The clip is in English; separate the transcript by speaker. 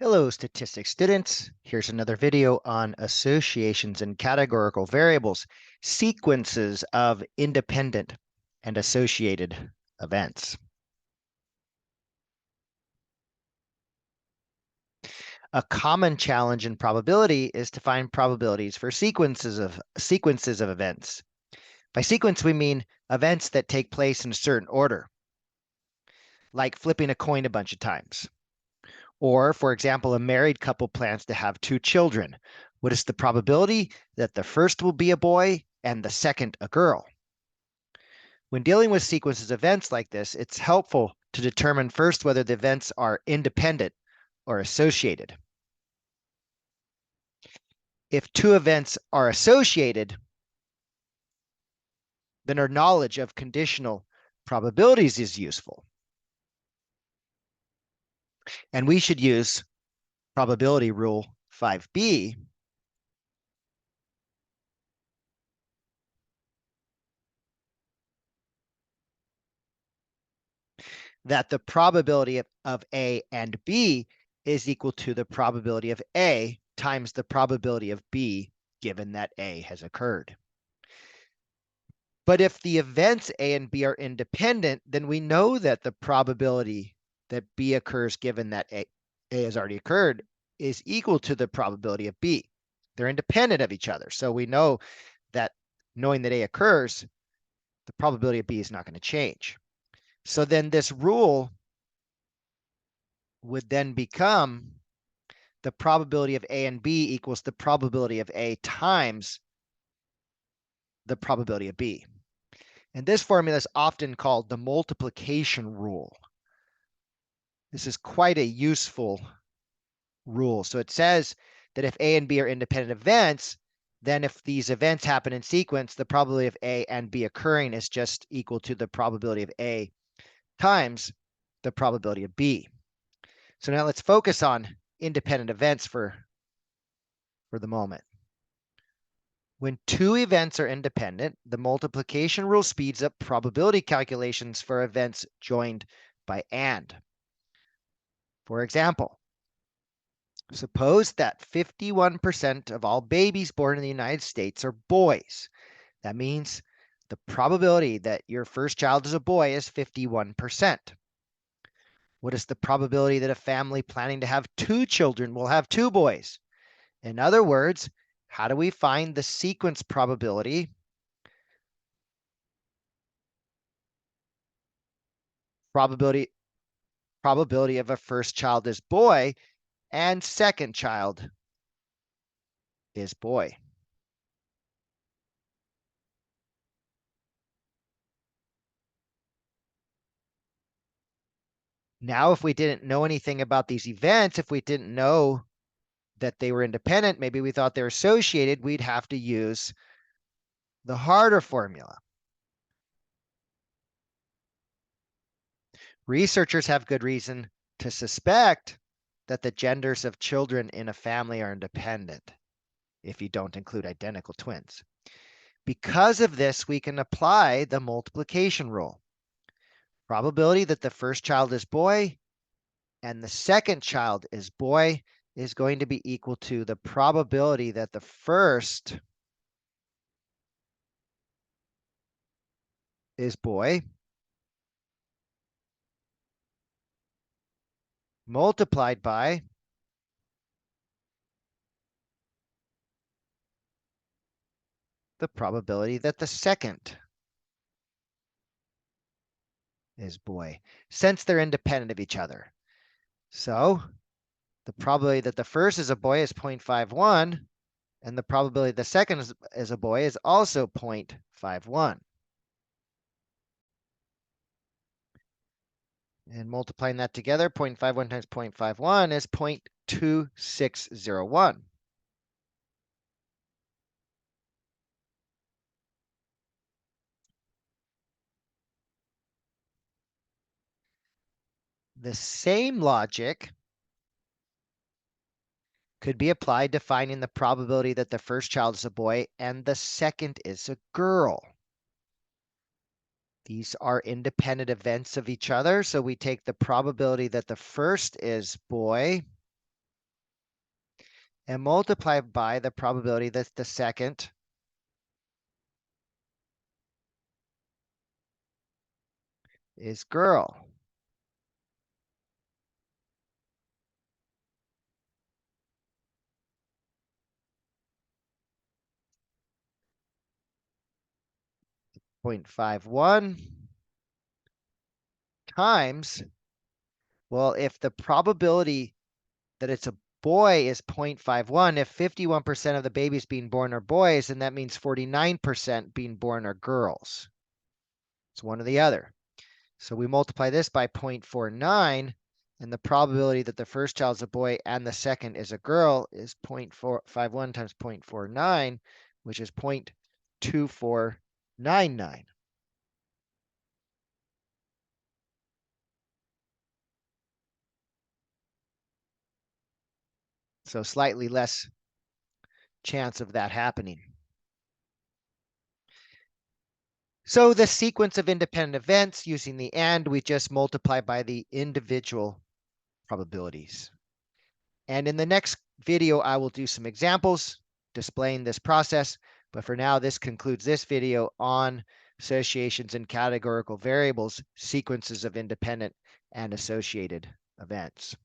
Speaker 1: Hello, statistics students. Here's another video on associations and categorical variables, sequences of independent and associated events. A common challenge in probability is to find probabilities for sequences of events. By sequence, we mean events that take place in a certain order, like flipping a coin a bunch of times. Or, for example, a married couple plans to have two children. What is the probability that the first will be a boy and the second a girl? When dealing with sequences of events like this, it's helpful to determine first whether the events are independent or associated. If two events are associated, then our knowledge of conditional probabilities is useful. And we should use probability rule 5b, that the probability of A and B is equal to the probability of A times the probability of B, given that A has occurred. But if the events A and B are independent, then we know that the probability that B occurs, given that A has already occurred, is equal to the probability of B. They're independent of each other. So we know that knowing that A occurs, the probability of B is not going to change. So then this rule would then become the probability of A and B equals the probability of A times the probability of B. And this formula is often called the multiplication rule. This is quite a useful rule. So it says that if A and B are independent events, then if these events happen in sequence, the probability of A and B occurring is just equal to the probability of A times the probability of B. So now let's focus on independent events for the moment. When two events are independent, the multiplication rule speeds up probability calculations for events joined by and. For example, suppose that 51% of all babies born in the United States are boys. That means the probability that your first child is a boy is 51%. What is the probability that a family planning to have two children will have two boys? In other words, how do we find the sequence probability? Probability of a first child is boy and second child is boy. Now, if we didn't know anything about these events, if we didn't know that they were independent, maybe we thought they're associated, we'd have to use the harder formula. Researchers have good reason to suspect that the genders of children in a family are independent if you don't include identical twins. Because of this, we can apply the multiplication rule. Probability that the first child is boy and the second child is boy is going to be equal to the probability that the first is boy multiplied by the probability that the second is boy, since they're independent of each other. So the probability that the first is a boy is 0.51, and the probability the second is a boy is also 0.51. And multiplying that together, 0.51 times 0.51 is 0.2601. The same logic could be applied to finding the probability that the first child is a boy and the second is a girl. These are independent events of each other, so we take the probability that the first is boy and multiply by the probability that the second is girl. Point 0.51 times, well, if the probability that it's a boy is 0.51, if 51% of the babies being born are boys, then that means 49% being born are girls. It's one or the other. So we multiply this by 0.49, and the probability that the first child is a boy and the second is a girl is 0.451 times 0.49, which is 0.2499. So slightly less chance of that happening. So the sequence of independent events using the and, we just multiply by the individual probabilities. And in the next video, I will do some examples displaying this process. But for now, this concludes this video on associations and categorical variables, sequences of independent and associated events.